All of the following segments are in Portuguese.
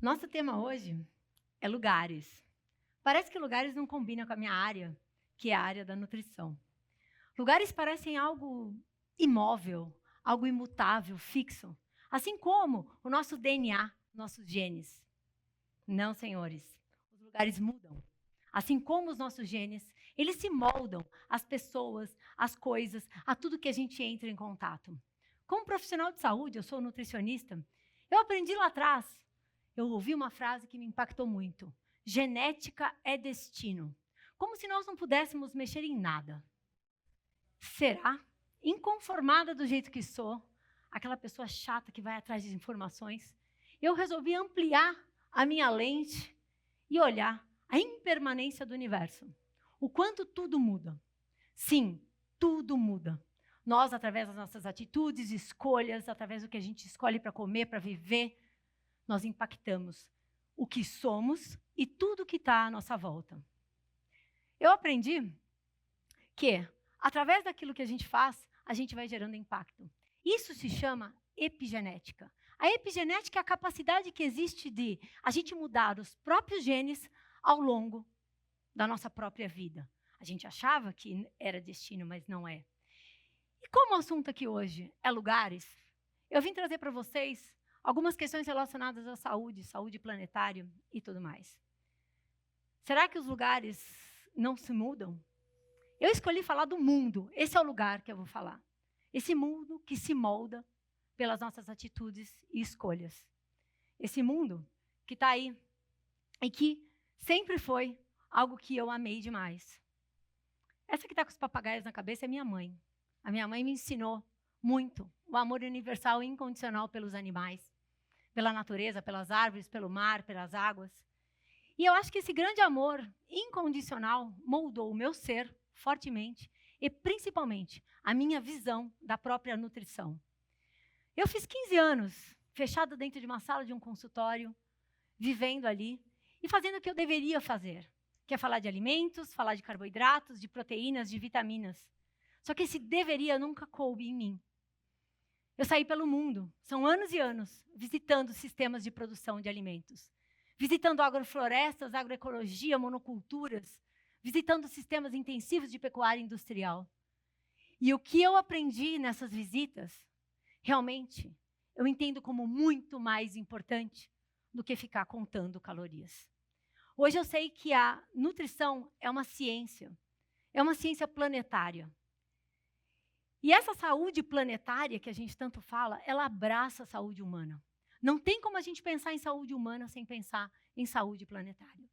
Nosso tema hoje é lugares. Parece que lugares não combinam com a minha área, que é a área da nutrição. Lugares parecem algo imóvel, algo imutável, fixo. Assim como o nosso DNA, nossos genes. Não, senhores. Os lugares mudam. Assim como os nossos genes, eles se moldam às pessoas, às coisas, a tudo que a gente entra em contato. Como profissional de saúde, eu sou nutricionista, eu aprendi lá atrás, eu ouvi uma frase que me impactou muito. Genética é destino. Como se nós não pudéssemos mexer em nada. Será? Inconformada do jeito que sou, aquela pessoa chata que vai atrás de informações, eu resolvi ampliar a minha lente e olhar a impermanência do universo. O quanto tudo muda. Sim, tudo muda. Nós, através das nossas atitudes, escolhas, através do que a gente escolhe para comer, para viver, nós impactamos o que somos e tudo que está à nossa volta. Eu aprendi que, através daquilo que a gente faz, a gente vai gerando impacto. Isso se chama epigenética. A epigenética é a capacidade que existe de a gente mudar os próprios genes ao longo da nossa própria vida. A gente achava que era destino, mas não é. E como o assunto aqui hoje é lugares, eu vim trazer para vocês algumas questões relacionadas à saúde, saúde planetária e tudo mais. Será que os lugares não se mudam? Eu escolhi falar do mundo. Esse é o lugar que eu vou falar. Esse mundo que se molda pelas nossas atitudes e escolhas. Esse mundo que está aí e que sempre foi algo que eu amei demais. Essa que está com os papagaios na cabeça é minha mãe. A minha mãe me ensinou muito o amor universal e incondicional pelos animais, pela natureza, pelas árvores, pelo mar, pelas águas. E eu acho que esse grande amor incondicional moldou o meu ser fortemente e, principalmente, a minha visão da própria nutrição. Eu fiz 15 anos fechada dentro de uma sala de um consultório, vivendo ali e fazendo o que eu deveria fazer, que é falar de alimentos, falar de carboidratos, de proteínas, de vitaminas. Só que esse deveria nunca coube em mim. Eu saí pelo mundo, são anos e anos, visitando sistemas de produção de alimentos, visitando agroflorestas, agroecologia, monoculturas, visitando sistemas intensivos de pecuária industrial. E o que eu aprendi nessas visitas, realmente, eu entendo como muito mais importante do que ficar contando calorias. Hoje eu sei que a nutrição é uma ciência planetária. E essa saúde planetária que a gente tanto fala, ela abraça a saúde humana. Não tem como a gente pensar em saúde humana sem pensar em saúde planetária.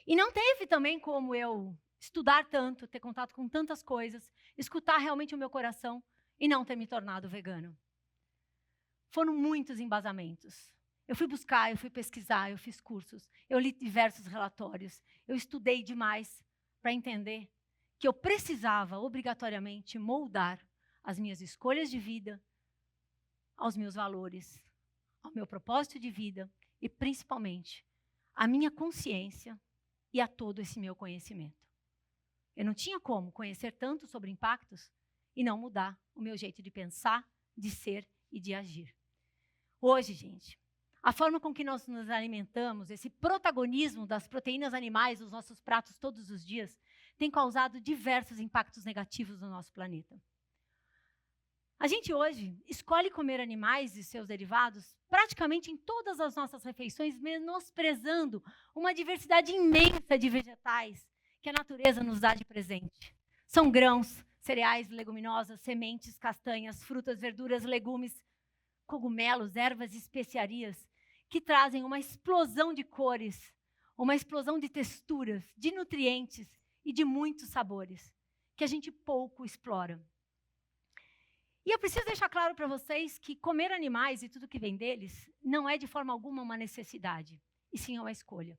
E não teve também como eu estudar tanto, ter contato com tantas coisas, escutar realmente o meu coração e não ter me tornado vegano. Foram muitos embasamentos. Eu fui buscar, eu fui pesquisar, eu fiz cursos, eu li diversos relatórios, eu estudei demais para entender que eu precisava, obrigatoriamente, moldar as minhas escolhas de vida aos meus valores, ao meu propósito de vida e, principalmente, à minha consciência e a todo esse meu conhecimento. Eu não tinha como conhecer tanto sobre impactos e não mudar o meu jeito de pensar, de ser e de agir. Hoje, gente, a forma com que nós nos alimentamos, esse protagonismo das proteínas animais nos nossos pratos todos os dias, tem causado diversos impactos negativos no nosso planeta. A gente hoje escolhe comer animais e seus derivados praticamente em todas as nossas refeições, menosprezando uma diversidade imensa de vegetais que a natureza nos dá de presente. São grãos, cereais, leguminosas, sementes, castanhas, frutas, verduras, legumes, cogumelos, ervas e especiarias que trazem uma explosão de cores, uma explosão de texturas, de nutrientes e de muitos sabores, que a gente pouco explora. E eu preciso deixar claro para vocês que comer animais e tudo que vem deles não é de forma alguma uma necessidade, e sim uma escolha.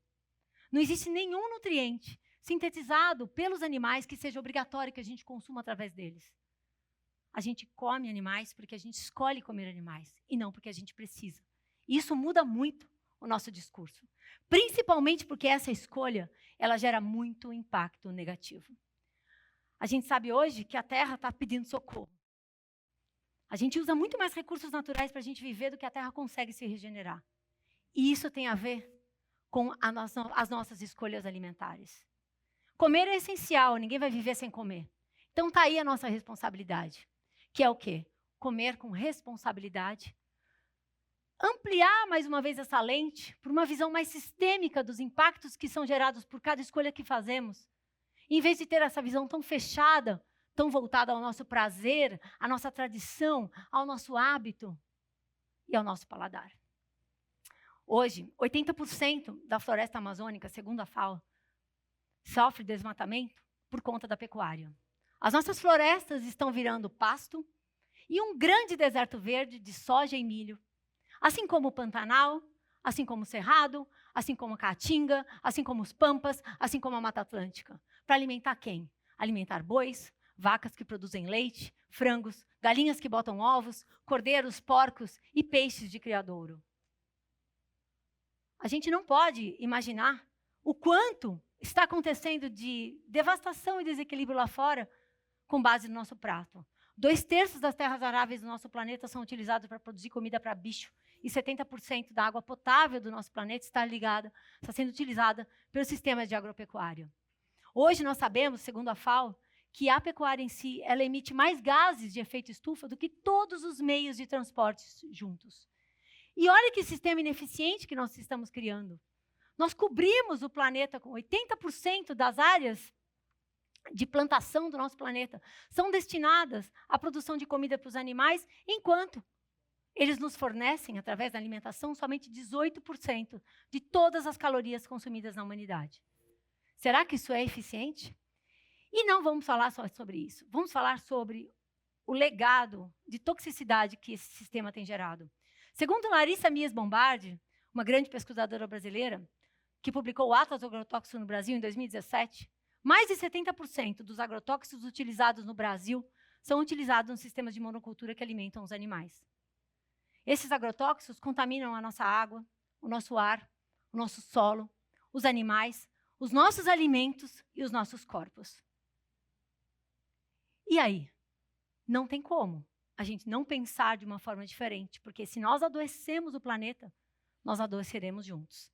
Não existe nenhum nutriente sintetizado pelos animais que seja obrigatório que a gente consuma através deles. A gente come animais porque a gente escolhe comer animais e não porque a gente precisa. E isso muda muito o nosso discurso, principalmente porque essa escolha ela gera muito impacto negativo. A gente sabe hoje que a Terra está pedindo socorro. A gente usa muito mais recursos naturais para a gente viver do que a Terra consegue se regenerar. E isso tem a ver com as nossas escolhas alimentares. Comer é essencial, ninguém vai viver sem comer. Então está aí a nossa responsabilidade, que é o quê? Comer com responsabilidade. Ampliar mais uma vez essa lente para uma visão mais sistêmica dos impactos que são gerados por cada escolha que fazemos. Em vez de ter essa visão tão fechada, tão voltada ao nosso prazer, à nossa tradição, ao nosso hábito e ao nosso paladar. Hoje, 80% da floresta amazônica, segundo a FAO, sofre desmatamento por conta da pecuária. As nossas florestas estão virando pasto e um grande deserto verde de soja e milho, assim como o Pantanal, assim como o Cerrado, assim como a Caatinga, assim como os Pampas, assim como a Mata Atlântica. Para alimentar quem? Alimentar bois, vacas que produzem leite, frangos, galinhas que botam ovos, cordeiros, porcos e peixes de criadouro. A gente não pode imaginar o quanto está acontecendo de devastação e desequilíbrio lá fora com base no nosso prato. 2/3 das terras aráveis do nosso planeta são utilizadas para produzir comida para bicho e 70% da água potável do nosso planeta está sendo utilizada pelos sistemas de agropecuária. Hoje nós sabemos, segundo a FAO, que a pecuária em si, ela emite mais gases de efeito estufa do que todos os meios de transporte juntos. E olha que sistema ineficiente que nós estamos criando. Nós cobrimos o planeta com 80% das áreas de plantação do nosso planeta são destinadas à produção de comida para os animais, enquanto eles nos fornecem, através da alimentação, somente 18% de todas as calorias consumidas na humanidade. Será que isso é eficiente? E não vamos falar só sobre isso. Vamos falar sobre o legado de toxicidade que esse sistema tem gerado. Segundo Larissa Mies Bombardi, uma grande pesquisadora brasileira, que publicou o Atlas do Agrotóxico no Brasil em 2017, mais de 70% dos agrotóxicos utilizados no Brasil são utilizados nos sistemas de monocultura que alimentam os animais. Esses agrotóxicos contaminam a nossa água, o nosso ar, o nosso solo, os animais, os nossos alimentos e os nossos corpos. E aí? Não tem como a gente não pensar de uma forma diferente, porque se nós adoecemos o planeta, nós adoeceremos juntos.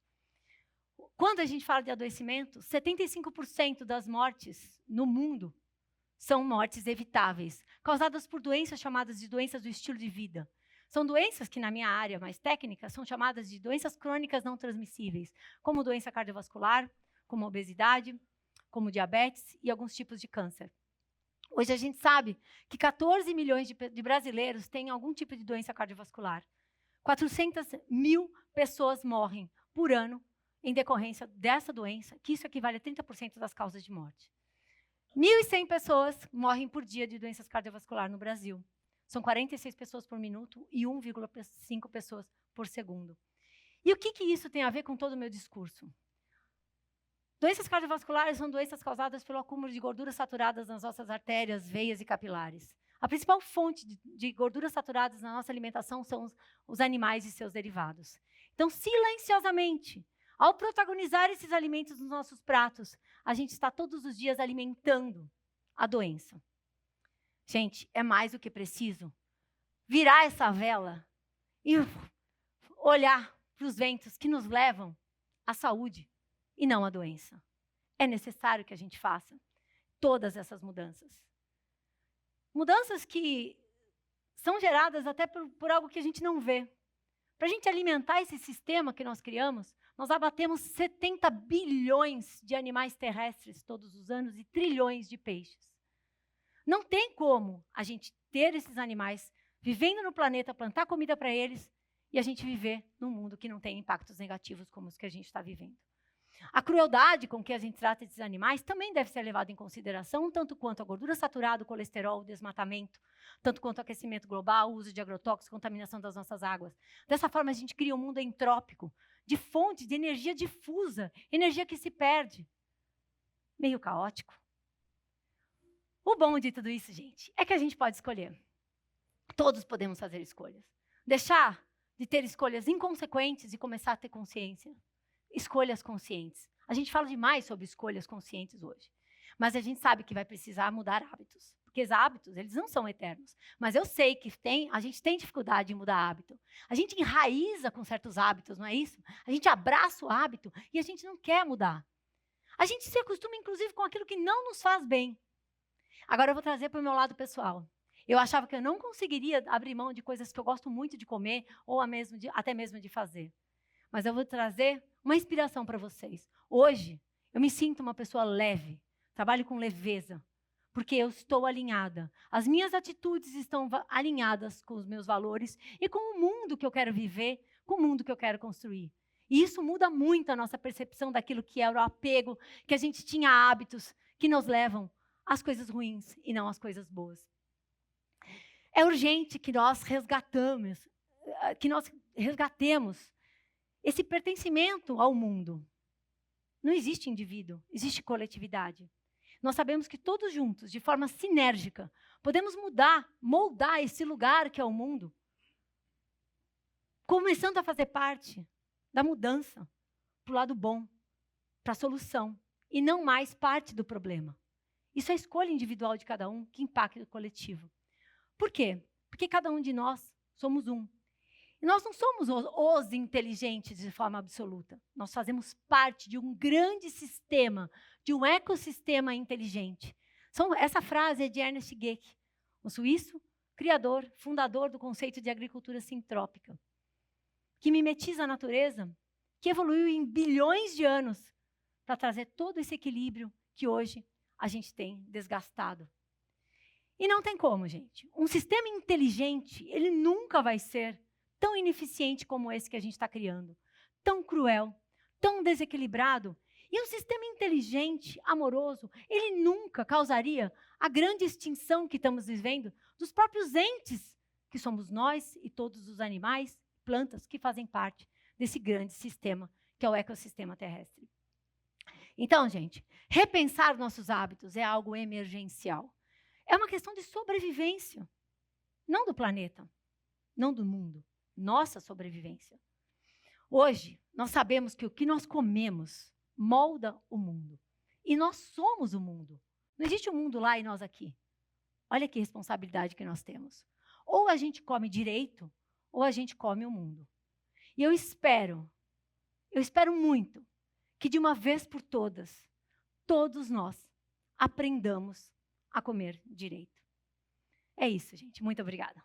Quando a gente fala de adoecimento, 75% das mortes no mundo são mortes evitáveis, causadas por doenças chamadas de doenças do estilo de vida. São doenças que, na minha área mais técnica, são chamadas de doenças crônicas não transmissíveis, como doença cardiovascular, como obesidade, como diabetes e alguns tipos de câncer. Hoje a gente sabe que 14 milhões de brasileiros têm algum tipo de doença cardiovascular. 400 mil pessoas morrem por ano em decorrência dessa doença, que isso equivale a 30% das causas de morte. 1.100 pessoas morrem por dia de doenças cardiovasculares no Brasil. São 46 pessoas por minuto e 1,5 pessoas por segundo. E o que isso tem a ver com todo o meu discurso? Doenças cardiovasculares são doenças causadas pelo acúmulo de gorduras saturadas nas nossas artérias, veias e capilares. A principal fonte de gorduras saturadas na nossa alimentação são os animais e seus derivados. Então, silenciosamente, ao protagonizar esses alimentos nos nossos pratos, a gente está todos os dias alimentando a doença. Gente, é mais do que preciso virar essa vela e olhar para os ventos que nos levam à saúde e não à doença. É necessário que a gente faça todas essas mudanças. Mudanças que são geradas até por algo que a gente não vê. Para a gente alimentar esse sistema que nós criamos, nós abatemos 70 bilhões de animais terrestres todos os anos e trilhões de peixes. Não tem como a gente ter esses animais vivendo no planeta, plantar comida para eles e a gente viver num mundo que não tem impactos negativos como os que a gente está vivendo. A crueldade com que a gente trata esses animais também deve ser levada em consideração, tanto quanto a gordura saturada, o colesterol, o desmatamento, tanto quanto o aquecimento global, o uso de agrotóxicos, contaminação das nossas águas. Dessa forma, a gente cria um mundo entrópico, de fontes de energia difusa, energia que se perde. Meio caótico. O bom de tudo isso, gente, é que a gente pode escolher. Todos podemos fazer escolhas. Deixar de ter escolhas inconsequentes e começar a ter consciência. Escolhas conscientes. A gente fala demais sobre escolhas conscientes hoje. Mas a gente sabe que vai precisar mudar hábitos. porque os hábitos, eles não são eternos. Mas eu sei que a gente tem dificuldade em mudar hábito. A gente enraiza com certos hábitos, não é isso? A gente abraça o hábito e a gente não quer mudar. A gente se acostuma, inclusive, com aquilo que não nos faz bem. Agora eu vou trazer para o meu lado pessoal. Eu achava que eu não conseguiria abrir mão de coisas que eu gosto muito de comer ou até mesmo de fazer. Mas eu vou trazer uma inspiração para vocês. Hoje, eu me sinto uma pessoa leve, trabalho com leveza, porque eu estou alinhada. As minhas atitudes estão alinhadas com os meus valores e com o mundo que eu quero viver, com o mundo que eu quero construir. E isso muda muito a nossa percepção daquilo que era o apego, que a gente tinha hábitos que nos levam às coisas ruins e não às coisas boas. É urgente que nós resgatemos esse pertencimento ao mundo. Não existe indivíduo, existe coletividade. Nós sabemos que todos juntos, de forma sinérgica, podemos moldar esse lugar que é o mundo, começando a fazer parte da mudança para o lado bom, para a solução, e não mais parte do problema. Isso é a escolha individual de cada um que impacta o coletivo. Por quê? Porque cada um de nós somos um. E nós não somos os inteligentes de forma absoluta. Nós fazemos parte de um grande sistema, de um ecossistema inteligente. Essa frase é de Ernest Goethe, um suíço, criador, fundador do conceito de agricultura sintrópica, que mimetiza a natureza, que evoluiu em bilhões de anos para trazer todo esse equilíbrio que hoje a gente tem desgastado. E não tem como, gente. Um sistema inteligente, ele nunca vai ser tão ineficiente como esse que a gente está criando. Tão cruel, tão desequilibrado. E um sistema inteligente, amoroso, ele nunca causaria a grande extinção que estamos vivendo dos próprios entes, que somos nós e todos os animais, plantas, que fazem parte desse grande sistema, que é o ecossistema terrestre. Então, gente, repensar nossos hábitos é algo emergencial. É uma questão de sobrevivência, não do planeta, não do mundo, nossa sobrevivência. Hoje, nós sabemos que o que nós comemos molda o mundo. E nós somos o mundo. Não existe um mundo lá e nós aqui. Olha que responsabilidade que nós temos. Ou a gente come direito, ou a gente come o mundo. E eu espero muito, que de uma vez por todas, todos nós aprendamos a comer direito. É isso, gente. Muito obrigada.